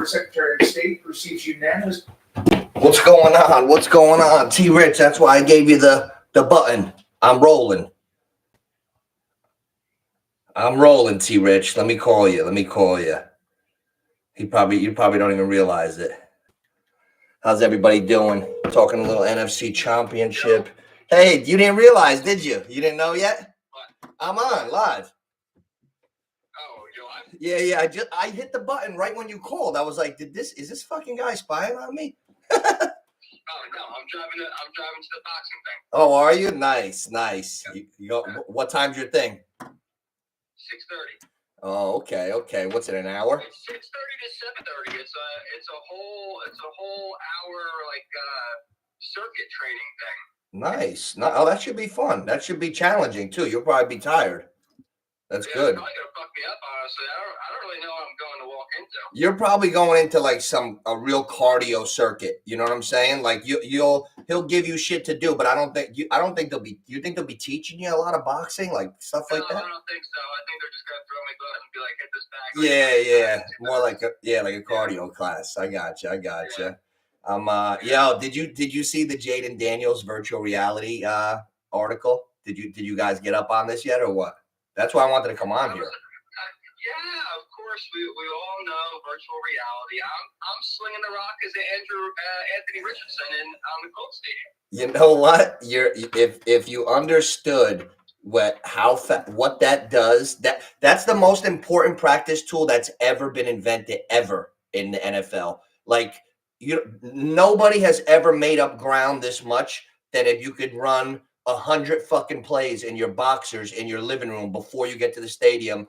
Secretary of State receives unanimous. What's going on? What's going on? T. Rich, that's why I gave you the button. I'm rolling. T. Rich. Let me call you. You probably don't even realize it. How's everybody doing? Talking a little NFC Championship. Hey, you didn't realize, did you? You didn't know yet? What? I'm on live. Oh, you're live? Yeah. I hit the button right when you called. I was like, is this fucking guy spying on me? Oh no, I'm driving to the boxing thing. Oh, are you? Nice. You go, what time's your thing? 6:30. Oh, okay. What's it, an hour? It's 6:30 to 7:30. It's a whole hour circuit training thing. Nice. Oh, that should be fun. That should be challenging too. You'll probably be tired. That's good. It's probably gonna fuck me up, honestly. I don't really know what I'm going to walk into. You're probably going into like a real cardio circuit. You know what I'm saying? Like he'll give you shit to do, but I don't think they'll be. You think they'll be teaching you a lot of boxing, like stuff like that? No, I don't think so. I think they're just gonna throw me gloves and be like, hit this bag. Yeah. More like a cardio class. I gotcha. Did you see the Jayden Daniels virtual reality article? Did you guys get up on this yet or what? That's why I wanted to come on here. Yeah, of course. We all know virtual reality. I'm slinging the rock as Anthony Richardson on the Colts Stadium. You know what? If you understood what that does, that's the most important practice tool that's ever been invented ever in the NFL. Like nobody has ever made up ground this much than if you could run 100 fucking plays in your boxers in your living room before you get to the stadium.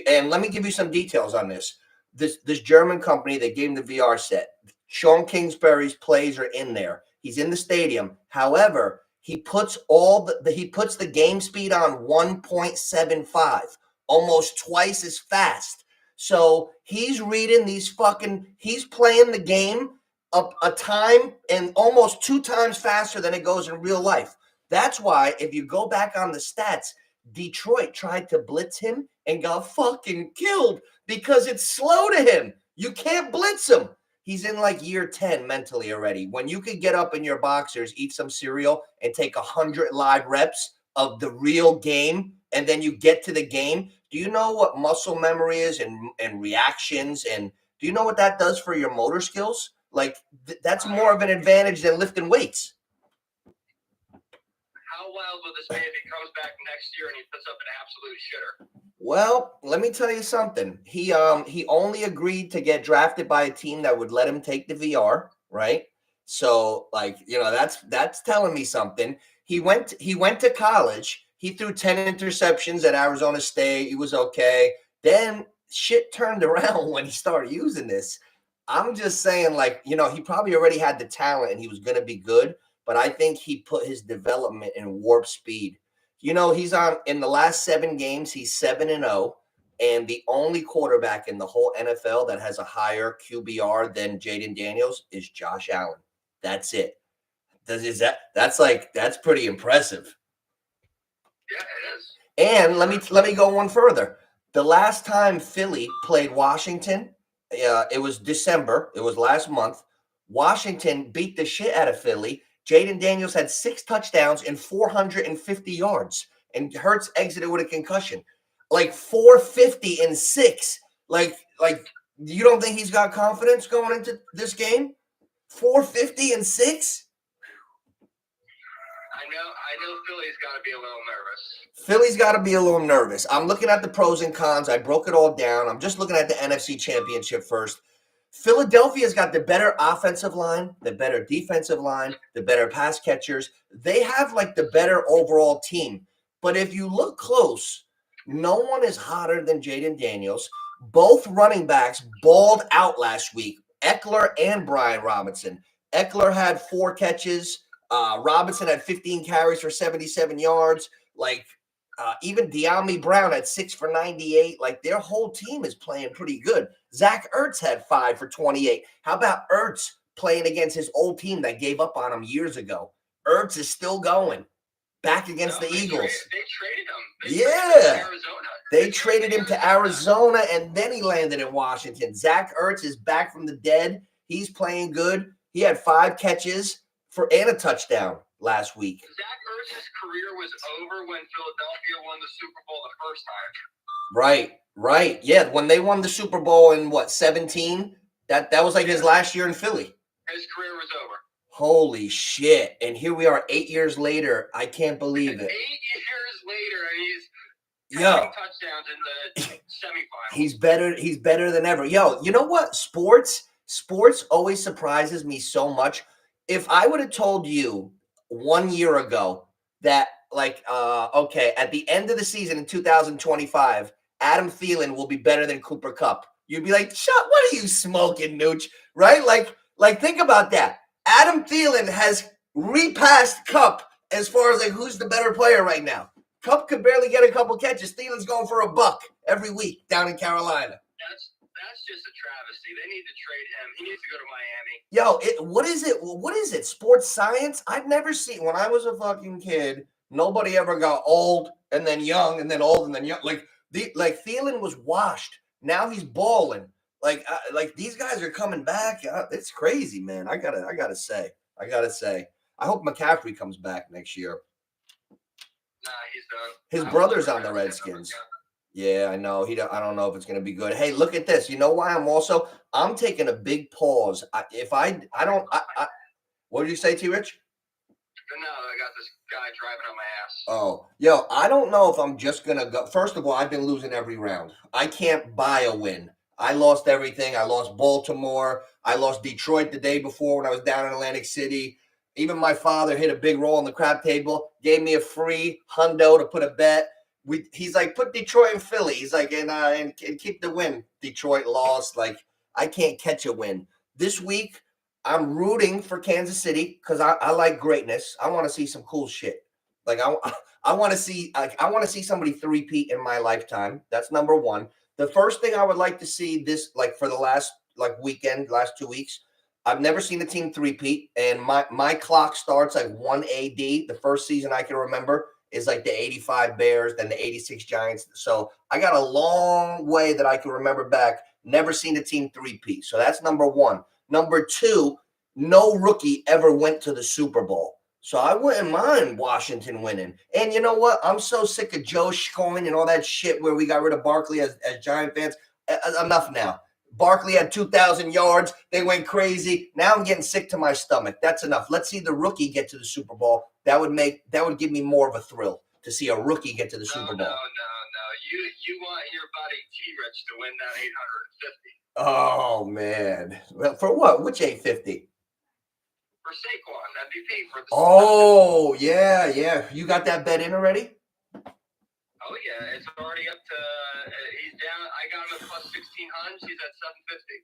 And let me give you some details on this. This German company, they gave him the VR set. Sean Kingsbury's plays are in there. He's in the stadium. However, he puts the game speed on 1.75, almost twice as fast. So he's reading he's playing the game a time and almost 2 times faster than it goes in real life. That's why if you go back on the stats, Detroit tried to blitz him and got fucking killed because it's slow to him. You can't blitz him. He's in like year 10 mentally already. When you could get up in your boxers, eat some cereal, and take 100 live reps of the real game, and then you get to the game, do you know what muscle memory is and reactions? And do you know what that does for your motor skills? Like, that's more of an advantage than lifting weights. How wild will this be if he comes back next year and he puts up an absolute shitter? Well, let me tell you something. He only agreed to get drafted by a team that would let him take the VR, right? So, that's telling me something. He went to college. He threw 10 interceptions at Arizona State. He was okay. Then shit turned around when he started using this. I'm just saying, he probably already had the talent and he was going to be good. But I think he put his development in warp speed. He's in the last 7 games, he's 7-0, and the only quarterback in the whole NFL that has a higher QBR than Jayden Daniels is Josh Allen. That's it. That's pretty impressive. Yeah, it is. And let me go one further. The last time Philly played Washington, it was December. It was last month. Washington beat the shit out of Philly. Jayden Daniels had 6 touchdowns and 450 yards, and Hurts exited with a concussion. 450 and 6. Like you don't think he's got confidence going into this game? 450 and 6? I know Philly's got to be a little nervous. Philly's got to be a little nervous. I'm looking at the pros and cons. I broke it all down. I'm just looking at the NFC Championship first. Philadelphia's got the better offensive line, the better defensive line, the better pass catchers. They have the better overall team. But if you look close, no one is hotter than Jayden Daniels. Both running backs balled out last week, Eckler and Brian Robinson. Eckler had 4 catches. Robinson had 15 carries for 77 yards. Even De'Ami Brown had 6 for 98. Their whole team is playing pretty good. Zach Ertz had 5 for 28. How about Ertz playing against his old team that gave up on him years ago? Ertz is still going back against the Eagles. They traded him. Yeah. Arizona. They traded him to Arizona, and then he landed in Washington. Zach Ertz is back from the dead. He's playing good. He had 5 catches and a touchdown last week. Zach Ertz's career was over when Philadelphia won the Super Bowl the first time. Right. Yeah, when they won the Super Bowl in, 17? That was like his last year in Philly. His career was over. Holy shit. And here we are 8 years later. I can't believe it. 8 years later, and he's Yo. having touchdowns in the semifinals. He's better than ever. Yo, you know what? Sports always surprises me so much. If I would have told you 1 year ago that, okay, at the end of the season in 2025, Adam Thielen will be better than Cooper Kupp, you'd be like, what are you smoking, Nooch? Right? Like think about that. Adam Thielen has repassed Kupp as far as who's the better player right now. Kupp could barely get a couple catches. Thielen's going for $1 every week down in Carolina. That's just a travesty. They need to trade him. He needs to go to Miami. Yo, what is it? Sports science? I've never seen. When I was a fucking kid, nobody ever got old and then young and then old and then young. Like Thielen was washed. Now he's balling. Like these guys are coming back. It's crazy, man. I gotta say. I hope McCaffrey comes back next year. Nah, he's done. His brother's on the Redskins. Yeah, I know. I don't know if it's going to be good. Hey, look at this. You know why I'm taking a big pause. What did you say, T-Rich? No, I got this guy driving on my ass. Oh, yo, I don't know if I'm just going to go. First of all, I've been losing every round. I can't buy a win. I lost everything. I lost Baltimore. I lost Detroit the day before when I was down in Atlantic City. Even my father hit a big roll on the crap table, gave me a free hundo to put a bet. He's like, put Detroit and Philly. He's like, and keep the win. Detroit lost. Like, I can't catch a win. This week, I'm rooting for Kansas City because I like greatness. I want to see some cool shit. Like, I want to see somebody three-peat in my lifetime. That's number one. The first thing I would like to see this, for the last weekend, last 2 weeks, I've never seen a team three-peat, and my clock starts 1 AD. The first season I can remember is the 85 Bears, then the 86 Giants. So I got a long way that I can remember back. Never seen a team three-peat. So that's number one. Number two, no rookie ever went to the Super Bowl. So I wouldn't mind Washington winning. And you know what? I'm so sick of Joe Schcoin and all that shit where we got rid of Barkley as Giant fans. Enough now. Barkley had 2,000 yards. They went crazy. Now I'm getting sick to my stomach. That's enough. Let's see the rookie get to the Super Bowl. That would give me more of a thrill to see a rookie get to the Super Bowl. No. You want your buddy T-Rich to win that 850. Oh, man. Well, for what? Which 850? For Saquon, MVP. For the Oh, yeah. You got that bet in already? Oh, yeah. It's already up to he's down. I got him at plus 1,600. He's at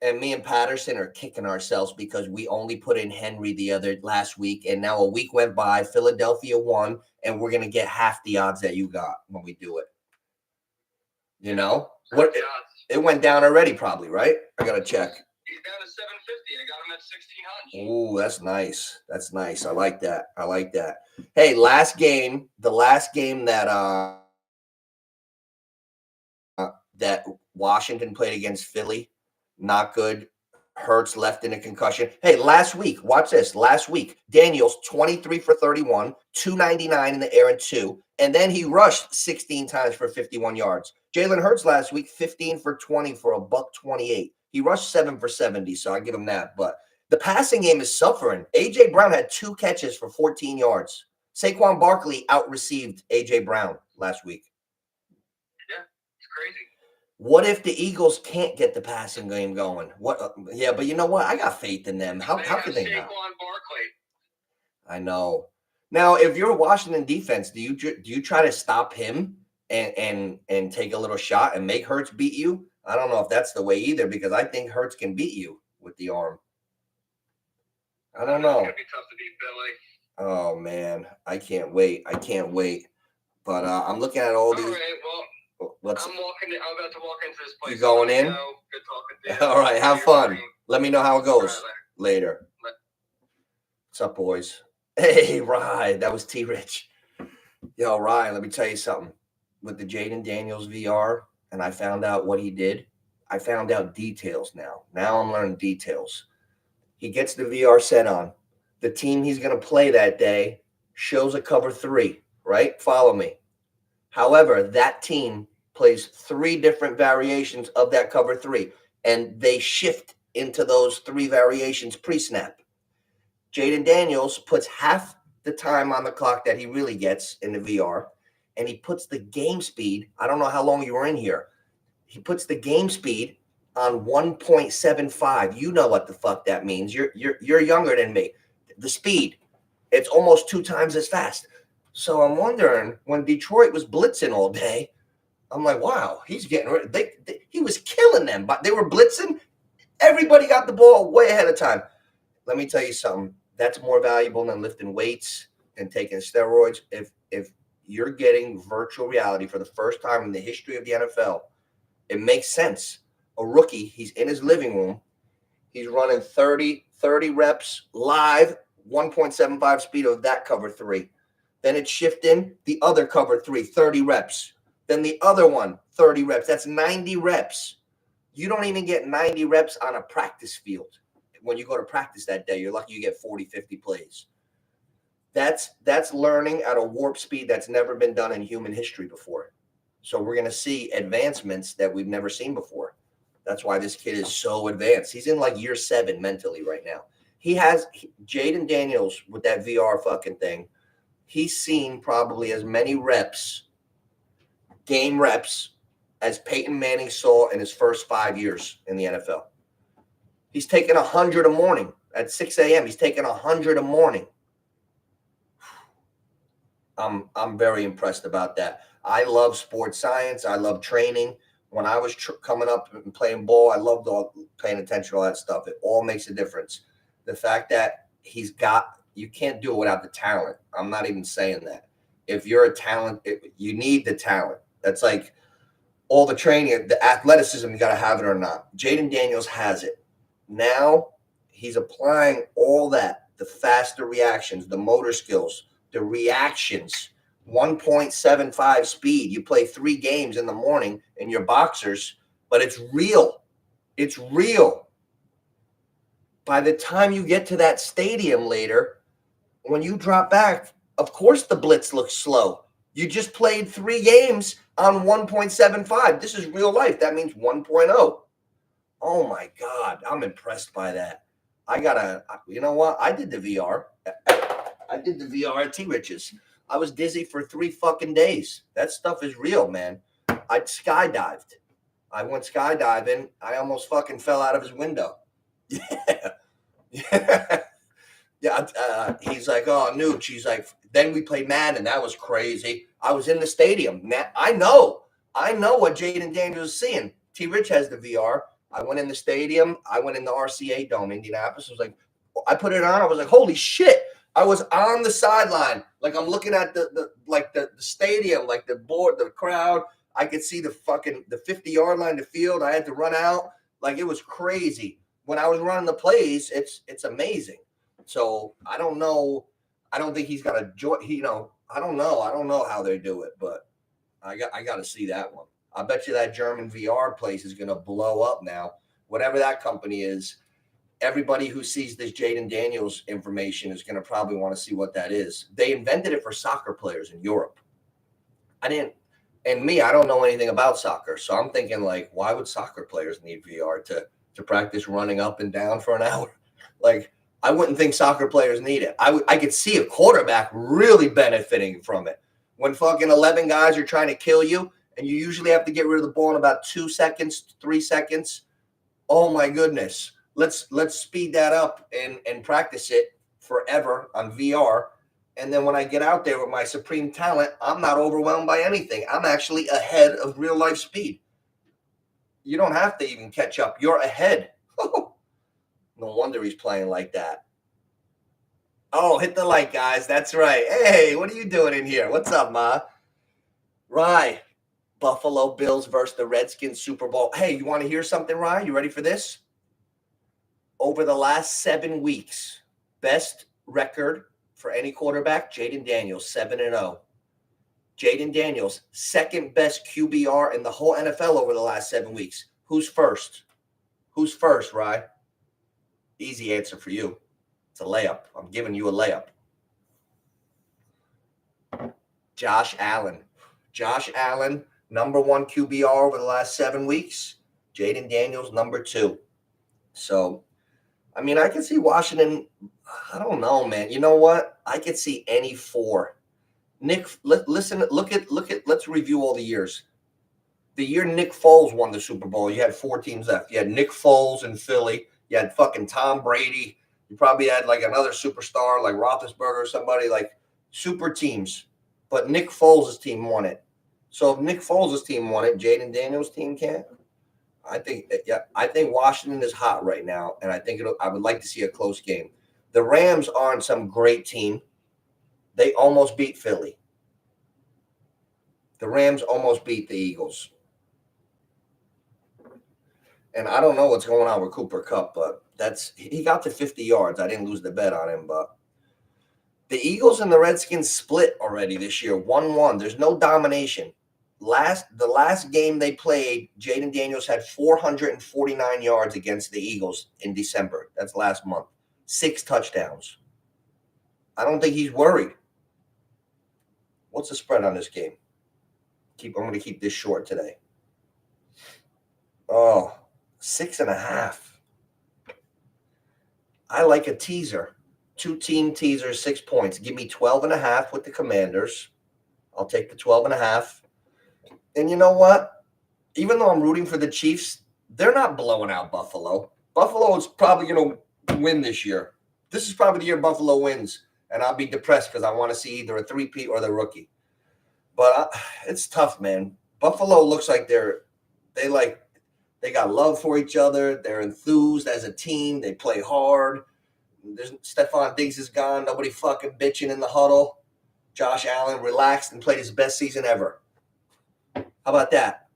750. And me and Patterson are kicking ourselves because we only put in Henry last week, and now a week went by. Philadelphia won, and we're going to get half the odds that you got when we do it. You know? It went down already probably, right? I got to check. He's down to 750. I got him at 1,600. Ooh, that's nice. That's nice. I like that. Hey, the last game that Washington played against Philly, not good. Hurts left in a concussion. Hey, last week, watch this. Last week, Daniels 23 for 31, 299 in the air and 2, and then he rushed 16 times for 51 yards. Jalen Hurts last week 15 for 20 for $128. He rushed 7 for 70, so I give him that. But the passing game is suffering. AJ Brown had 2 catches for 14 yards. Saquon Barkley out-received AJ Brown last week. Yeah, it's crazy. What if the Eagles can't get the passing game going? Yeah, but you know what? I got faith in them. How can they not? Saquon Barkley. I know. Now, if you're a Washington defense, do you try to stop him and take a little shot and make Hurts beat you? I don't know if that's the way either, because I think Hurts can beat you with the arm. I don't know. It's gonna be tough to beat Billy. Oh man, I can't wait. But I'm looking at all these. All right, well. I'm about to walk into this place. You going in? Good talking to you. All right, have fun. Let me know how it goes Right, later. What's up, boys? Hey, Ryan. That was T-Rich. Yo, Ryan, let me tell you something. with the Jayden Daniels VR and I found out what he did, I found out details now. Now I'm learning details. He gets the VR set on. The team he's going to play that day shows a cover 3, right? Follow me. However, that team plays 3 different variations of that cover 3, and they shift into those 3 variations pre-snap. Jayden Daniels puts half the time on the clock that he really gets in the VR, and he puts the game speed. I don't know how long you were in here. He puts the game speed on 1.75. You know what the fuck that means. You're younger than me. The speed, it's almost 2 times as fast. So I'm wondering, when Detroit was blitzing all day, I'm like, wow, he's getting he was killing them, but they were blitzing. Everybody got the ball way ahead of time. Let me tell you something. That's more valuable than lifting weights and taking steroids. If you're getting virtual reality for the first time in the history of the NFL, it makes sense. A rookie, he's in his living room. He's running 30 reps live, 1.75 speed of that cover 3. Then it's shifting the other cover 3, 30 reps. Then the other one, 30 reps. That's 90 reps. You don't even get 90 reps on a practice field. When you go to practice that day, you're lucky you get 40, 50 plays. That's learning at a warp speed that's never been done in human history before. So we're going to see advancements that we've never seen before. That's why this kid is so advanced. He's in like year 7 mentally right now. Jayden Daniels with that VR fucking thing. He's seen probably as many reps, game reps, as Peyton Manning saw in his first 5 years in the NFL. He's taking 100 a morning at 6 a.m. He's taking 100 a morning. I'm very impressed about that. I love sports science. I love training. When I was coming up and playing ball, I loved paying attention to all that stuff. It all makes a difference. The fact that you can't do it without the talent. I'm not even saying that. If you're a talent, you need the talent. That's like all the training, the athleticism, you got to have it or not. Jayden Daniels has it. Now he's applying all that, the faster reactions, the motor skills, the reactions, 1.75 speed. You play 3 games in the morning in your boxers, but it's real. It's real. By the time you get to that stadium later, when you drop back, of course the blitz looks slow. You just played 3 games on 1.75. This is real life. That means 1.0. Oh my God, I'm impressed by that. You know what? I did the VR. I did the VR at T. Rich's. I was dizzy for 3 fucking days. That stuff is real, man. I skydived. I went skydiving. I almost fucking fell out of his window. Yeah. Yeah. He's like, oh, Nooch. He's like, then we played Madden. That was crazy. I was in the stadium. I know what Jayden Daniels is seeing. T. Rich has the VR. I went in the stadium. I went in the RCA Dome, Indianapolis. I was like, I put it on. I was like, holy shit. I was on the sideline. Like I'm looking at the stadium, like the board, the crowd. I could see the 50-yard line, the field. I had to run out. Like it was crazy. When I was running the plays, it's amazing. So I don't know. I don't think he's got a joy. I don't know. I don't know how they do it, but I got to see that one. I bet you that German VR place is going to blow up now. Whatever that company is, everybody who sees this Jayden Daniels information is going to probably want to see what that is. They invented it for soccer players in Europe. I don't know anything about soccer. So I'm thinking like, why would soccer players need VR to practice running up and down for an hour? Like, I wouldn't think soccer players need it. I could see a quarterback really benefiting from it. When fucking 11 guys are trying to kill you, and you usually have to get rid of the ball in about 2 seconds, 3 seconds. Oh my goodness. Let's speed that up and practice it forever on VR. And then when I get out there with my supreme talent, I'm not overwhelmed by anything. I'm actually ahead of real life speed. You don't have to even catch up. You're ahead. No wonder he's playing like that. Oh, hit the like, guys. That's right. Hey, what are you doing in here? What's up, Ma? Rye. Buffalo Bills versus the Redskins Super Bowl. Hey, you want to hear something, Ryan? You ready for this? Over the last 7 weeks, best record for any quarterback, Jayden Daniels, 7-0. Jayden Daniels, second best QBR in the whole NFL over the last 7 weeks. Who's first? Who's first, Rye? Easy answer for you. It's a layup. I'm giving you a layup. Josh Allen. Josh Allen, number 1 QBR over the last 7 weeks. Jayden Daniels, number 2. So, I mean, I can see Washington. I don't know, man. You know what? I could see any 4. Nick, listen, look at. Let's review all the years. The year Nick Foles won the Super Bowl, you had 4 teams left. You had Nick Foles in Philly. You had fucking Tom Brady. You probably had like another superstar like Roethlisberger or somebody, like super teams. But Nick Foles' team won it. So if Nick Foles' team won it, Jayden Daniels' team can't. I think Washington is hot right now, and I would like to see a close game. The Rams aren't some great team. They almost beat Philly. The Rams almost beat the Eagles. And I don't know what's going on with Cooper Kupp, but he got to 50 yards. I didn't lose the bet on him, but the Eagles and the Redskins split already this year, 1-1. There's no domination. The last game they played, Jayden Daniels had 449 yards against the Eagles in December. That's last month. 6 touchdowns. I don't think he's worried. What's the spread on this game? I'm going to keep this short today. Oh, 6.5. I like a teaser. 2-team teaser, 6 points. Give me 12.5 with the Commanders. I'll take the 12.5. And you know what? Even though I'm rooting for the Chiefs, they're not blowing out Buffalo. Buffalo is probably going to win this year. This is probably the year Buffalo wins, and I'll be depressed because I want to see either a three-peat or the rookie. But it's tough, man. Buffalo looks like they got love for each other. They're enthused as a team. They play hard. Stephon Diggs is gone. Nobody fucking bitching in the huddle. Josh Allen relaxed and played his best season ever. How about that?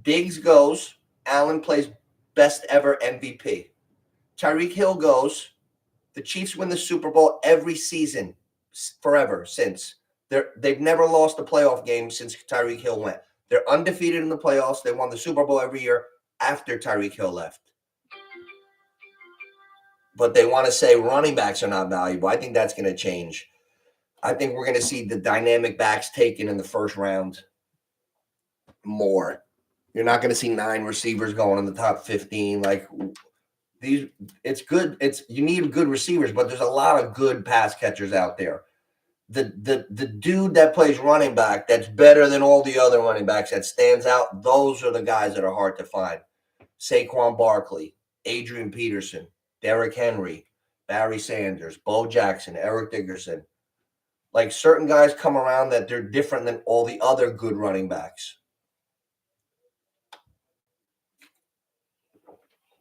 Diggs goes. Allen plays best ever MVP. Tyreek Hill goes. The Chiefs win the Super Bowl every season forever since. They've never lost a playoff game since Tyreek Hill went. They're undefeated in the playoffs. They won the Super Bowl every year after Tyreek Hill left. But they want to say running backs are not valuable. I think that's going to change. I think we're going to see the dynamic backs taken in the first round more. You're not going to see 9 receivers going in the top 15. Like these, it's good. You need good receivers, but there's a lot of good pass catchers out there. The dude that plays running back that's better than all the other running backs that stands out, those are the guys that are hard to find. Saquon Barkley, Adrian Peterson, Derrick Henry, Barry Sanders, Bo Jackson, Eric Dickerson. Like certain guys come around that they're different than all the other good running backs.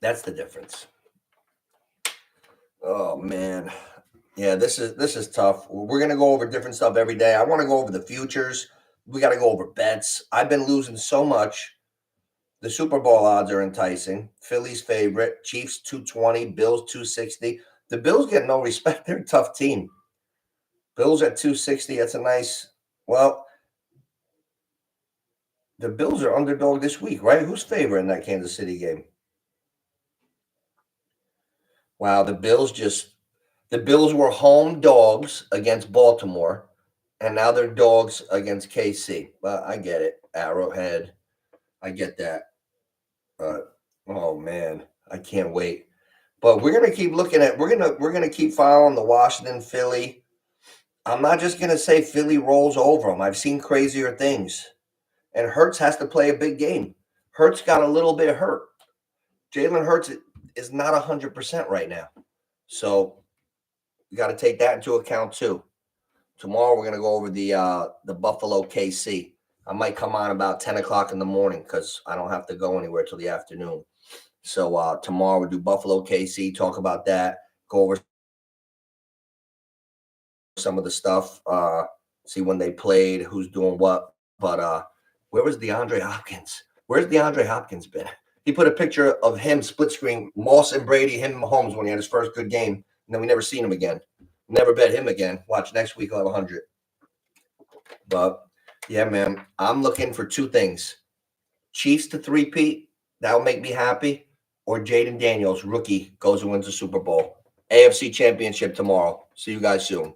That's the difference. Oh man. Yeah, this is tough. We're going to go over different stuff every day. I want to go over the futures. We got to go over bets. I've been losing so much. The Super Bowl odds are enticing. Philly's favorite. Chiefs 220. Bills 260. The Bills get no respect. They're a tough team. Bills at 260. That's a nice. Well, the Bills are underdog this week, right? Who's favorite in that Kansas City game? Wow, the Bills were home dogs against Baltimore, and now they're dogs against KC. Well, I get it. Arrowhead. I get that. Oh man, I can't wait. But we're gonna keep looking at. We're gonna keep following the Washington, Philly. I'm not just gonna say Philly rolls over them. I've seen crazier things, and Hurts has to play a big game. Hurts got a little bit hurt. Jalen Hurts is not 100% right now, so you got to take that into account too. Tomorrow we're gonna go over the Buffalo KC. I might come on about 10 o'clock in the morning because I don't have to go anywhere till the afternoon. So tomorrow we'll do Buffalo KC, talk about that, go over some of the stuff, see when they played, who's doing what. But where was DeAndre Hopkins? Where's DeAndre Hopkins been? He put a picture of him split screen, Moss and Brady, him and Mahomes when he had his first good game. And then we never seen him again. Never bet him again. Watch next week, I'll have 100. But Yeah, man. I'm looking for two things: Chiefs to three-peat. That'll make me happy. Or Jayden Daniels, rookie, goes and wins the Super Bowl. AFC Championship tomorrow. See you guys soon.